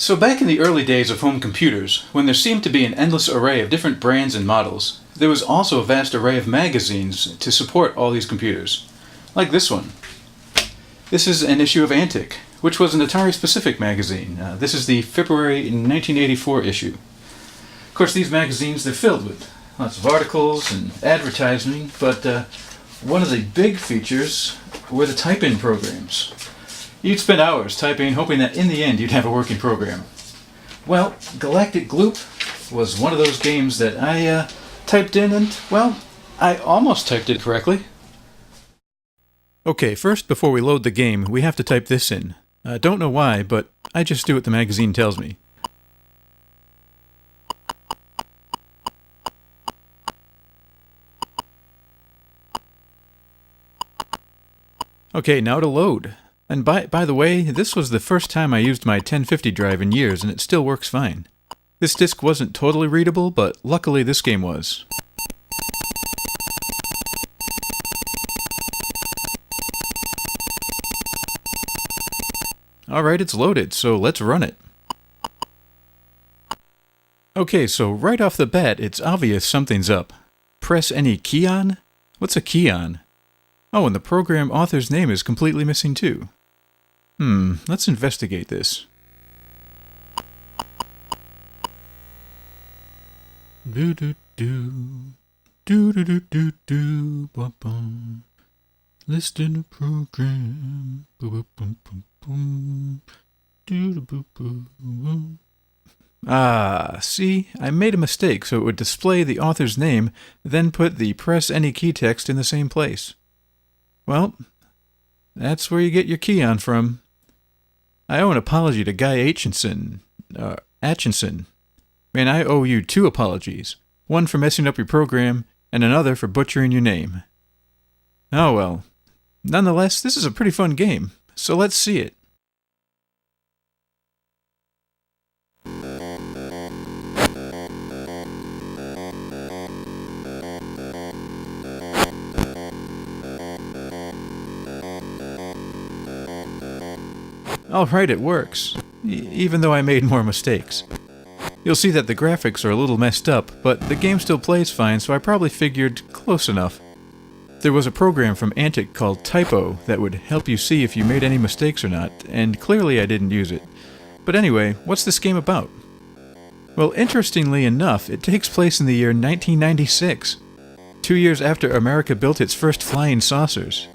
So back in the early days of home computers, when there seemed to be an endless array of different brands and models, there was also a vast array of magazines to support all these computers. Like this one. This is an issue of Antic, which was an Atari-specific magazine. This is the February 1984 issue. Of course, these magazines, they're filled with lots of articles and advertising, but one of the big features were the type-in programs. You'd spend hours typing, hoping that in the end you'd have a working program. Well, Galactic Gloop was one of those games that I typed in and, well, I almost typed it correctly. Okay, first before we load the game, we have to type this in. I don't know why, but I just do what the magazine tells me. Okay, now to load. And by the way, this was the first time I used my 1050 drive in years, and it still works fine. This disc wasn't totally readable, but luckily this game was. Alright, it's loaded, so let's run it. Okay, so right off the bat, it's obvious something's up. Press any key on? What's a key on? Oh, and the program author's name is completely missing too. Let's investigate this. Do do do do do do do do bum bum. List in the program. Boom boom boom boom. Do do boom boom boom. Ah, see, I made a mistake, so it would display the author's name, then put the press any key text in the same place. Well, that's where you get your key on from. I owe an apology to Guy Atchinson. Man, I owe you 2 apologies. One for messing up your program, and another for butchering your name. Oh well. Nonetheless, this is a pretty fun game, so let's see it. Alright, it works. Even though I made more mistakes. You'll see that the graphics are a little messed up, but the game still plays fine, so I probably figured close enough. There was a program from Antic called Typo that would help you see if you made any mistakes or not, and clearly I didn't use it. But anyway, what's this game about? Well, interestingly enough, it takes place in the year 1996, 2 years after America built its first flying saucers.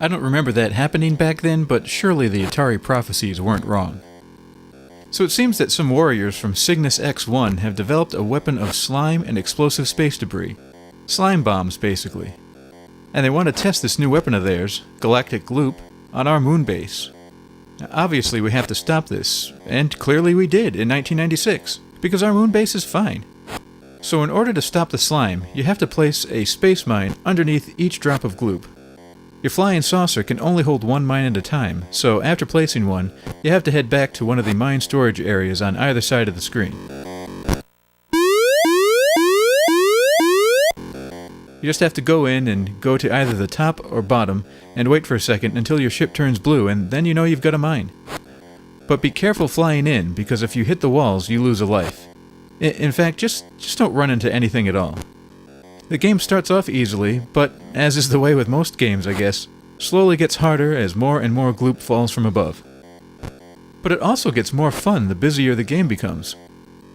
I don't remember that happening back then, but surely the Atari prophecies weren't wrong. So it seems that some warriors from Cygnus X-1 have developed a weapon of slime and explosive space debris. Slime bombs, basically. And they want to test this new weapon of theirs, Galactic Gloop, on our moon base. Now, obviously we have to stop this, and clearly we did in 1996, because our moon base is fine. So in order to stop the slime, you have to place a space mine underneath each drop of gloop. Your flying saucer can only hold 1 mine at a time, so after placing one, you have to head back to one of the mine storage areas on either side of the screen. You just have to go in and go to either the top or bottom, and wait for a second until your ship turns blue, and then you know you've got a mine. But be careful flying in, because if you hit the walls, you lose a life. In fact, just don't run into anything at all. The game starts off easily, but, as is the way with most games I guess, slowly gets harder as more and more gloop falls from above. But it also gets more fun the busier the game becomes.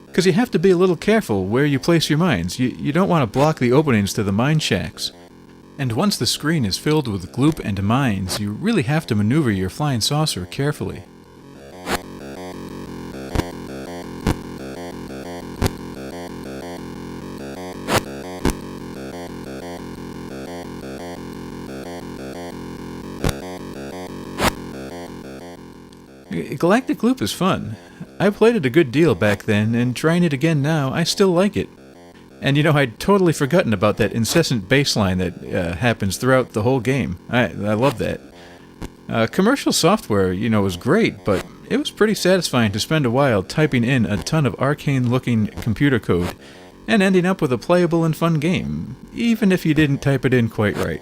Because you have to be a little careful where you place your mines. You don't want to block the openings to the mine shacks. And once the screen is filled with gloop and mines, you really have to maneuver your flying saucer carefully. Galactic Gloop is fun. I played it a good deal back then, and trying it again now, I still like it. And you know, I'd totally forgotten about that incessant bass line that happens throughout the whole game. I love that. Commercial software, you know, was great, but it was pretty satisfying to spend a while typing in a ton of arcane-looking computer code, and ending up with a playable and fun game, even if you didn't type it in quite right.